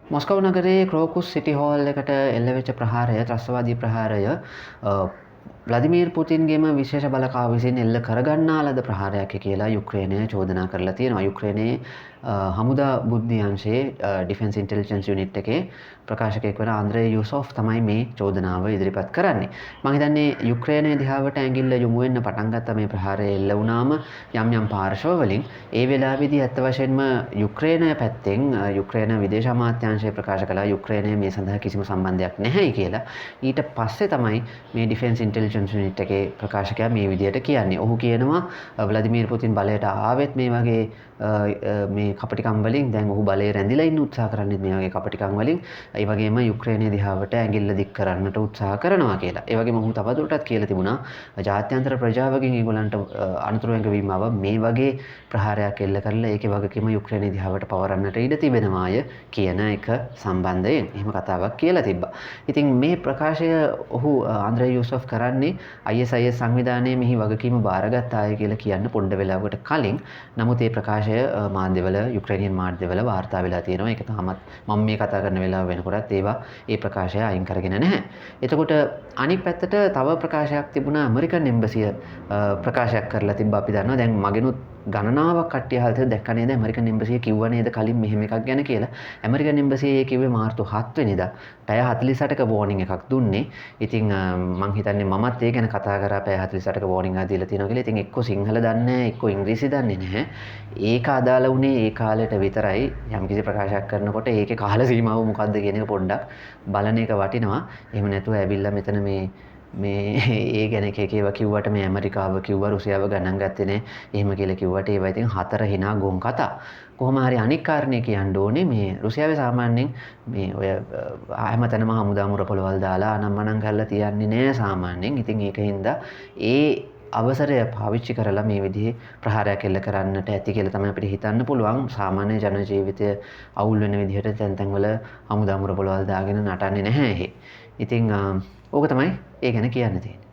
Moscow නගරයේ ක්‍රෝකුස් සිටි hall එකට එල්ල වෙච්ච ප්‍රහාරය ත්‍රස්තවාදී ප්‍රහාරය ව්ලාදිමීර් පුතින්ගේම විශේෂ බලකාව විසින් එල්ල කරගන්නා ලද ප්‍රහාරයක් කියලා යුක්‍රේනය චෝදනා කරලා තියෙනවා. යුක්‍රේනයේ හමුදා බුද්ධි අංශයේ ඩිෆෙන්ස් ඉන්ටෙලිජන්ස් යුනිට් එකේ ප්‍රකාශකයෙක් වන ආන්ද්‍රේ යූසොෆ් තමයි මේ චෝදනාව ඉදිරිපත් කරන්නේ. මම හිතන්නේ යුක්‍රේනයේ දිහාවට ඇඟිල්ල යොමු වෙන්න පටන් ගත්ත මේ ප්‍රහාරය එල්ල වුණාම යම් පාර්ශව වලින් ඒ වෙලාවේදී ඇත්ත වශයෙන්ම යුක්‍රේනය පැත්තෙන් යුක්‍රේන විදේශ අමාත්‍යාංශය ප්‍රකාශ කළා යුක්‍රේනය මේ සඳහා කිසිම සම්බන්ධයක් නැහැයි කියලා. ඊට පස්සේ තමයි මේ ඩිෆෙන්ස් ඉන්ටෙලිජන්ස් යුනිට් එකේ ප්‍රකාශකයා මේ විදිහට කියන්නේ. ඔහු කියනවා ව්ලාදිමීර් පුතින් බලයට ආවෙත් මේ වගේ මේ කපටිකම් වලින් දැන් ඔහු බලය රැඳිලා ඉන්න උත්සාහ කරන්නේ මේ වගේ කපටිකම් වලින්. ඒ වගේම යුක්‍රේනයේ දිහාවට ඇඟිල්ල දික් කරන්නට උත්සාහ කරනවා කියලා. ඒ වගේම ඔහු තවදුරටත් කියලා තිබුණා ජාත්‍යන්තර ප්‍රජාවකින් ඒගොල්ලන්ට අනුතුරු ඇඟවීම ආව මේ වගේ ප්‍රහාරයක් එල්ල කරලා ඒකේ වගකීම යුක්‍රේනයේ දිහාවට පවරන්නට ඉඩ තිබෙනවාය කියන එක සම්බන්ධයෙන් එහෙම කතාවක් කියලා තිබ්බා. ඉතින් මේ ප්‍රකාශය ඔහු ආන්ද්‍රේ යූසොෆ් කරන්නේ ISIS සංවිධානයේ මෙහි වගකීම බාරගත් අය කියලා කියන්න පොඩ්ඩ වෙලාවකට කලින්. නමුත් මේ ප්‍රකාශය මාධ්‍යවල යුක්‍රේනියන් මාධ්‍යවල වාර්තා වෙලා තියෙනවා. ඒක තාමත් මම මේ කතා කරන වෙලාව වෙනකොටත් ඒවා ඒ ප්‍රකාශය අයින් කරගෙන නැහැ. එතකොට අනිත් පැත්තට තව ප්‍රකාශයක් තිබුණා ඇමරිකන් එම්බසිය ප්‍රකාශයක් කරලා තිබ්බා. අපි දන්නවා දැන් මගෙනුත් ගණනාවක් කට්ටිය අහලා දැක්ක නේද ඇමරිකන් එම්බසිය කිව්වා නේද කලින් මෙහෙම එකක් ගැන කියලා. ඇමරිකන් එම්බසිය ඒ කිව්වේ මාර්තු 7 වෙනිදා පැය 48ක වෝනින් එකක් දුන්නේ. ඉතින් මං හිතන්නේ මමත් ඒ ගැන කතා කරා පැය 48ක වෝනින් එකක් දීලා තියෙනවා කියලා. ඉතින් එක්ක සිංහල දන්නේ නැහැ එක්ක ඉංග්‍රීසි දන්නේ නැහැ. ඒක අදාළ වුණේ ඒ කාලෙට විතරයි. යම්කිසි ප්‍රකාශයක් කරනකොට ඒකේ කාල සීමාව මොකක්ද කියන එක පොඩ්ඩක් බලන එක වටිනවා. එහෙම නැතුව ඇවිල්ලා මෙතන මේ ඒ ගැන එක ඒවා කිව්වට මේ ඇමරිකාව කිව්වා රුසියාව ගණන් ගත්තේ නැහැ. එහෙම කියලා කිව්වට ඒවා ඉතින් හතර හිනා ගොන් කතා. කොහොම හරි අනික් කාරණේ කියන්න ඕනේ මේ රුසියාවේ සාමාන්‍යයෙන් මේ ඔය හැමතැනම හමුදා මුරපොළවල් දාලා අනම්මනම් කරලා තියන්නේ නැහැ සාමාන්‍යයෙන්. ඉතින් ඒකින්ද ඒ අවසරය පාවිච්චි කරලා මේ විදිහේ ප්‍රහාරයක් එල්ල කරන්නට ඇති කියලා තමයි අපිට හිතන්න පුළුවන්. සාමාන්‍ය ජන ජීවිතය අවුල් වෙන විදිහට තැන්වල හමුදා මුරපොළවල් දාගෙන නටන්නේ නැහැ එහෙ. ඉතින් ඕක තමයි ඒ ගැන කියන්න තියෙන්නේ.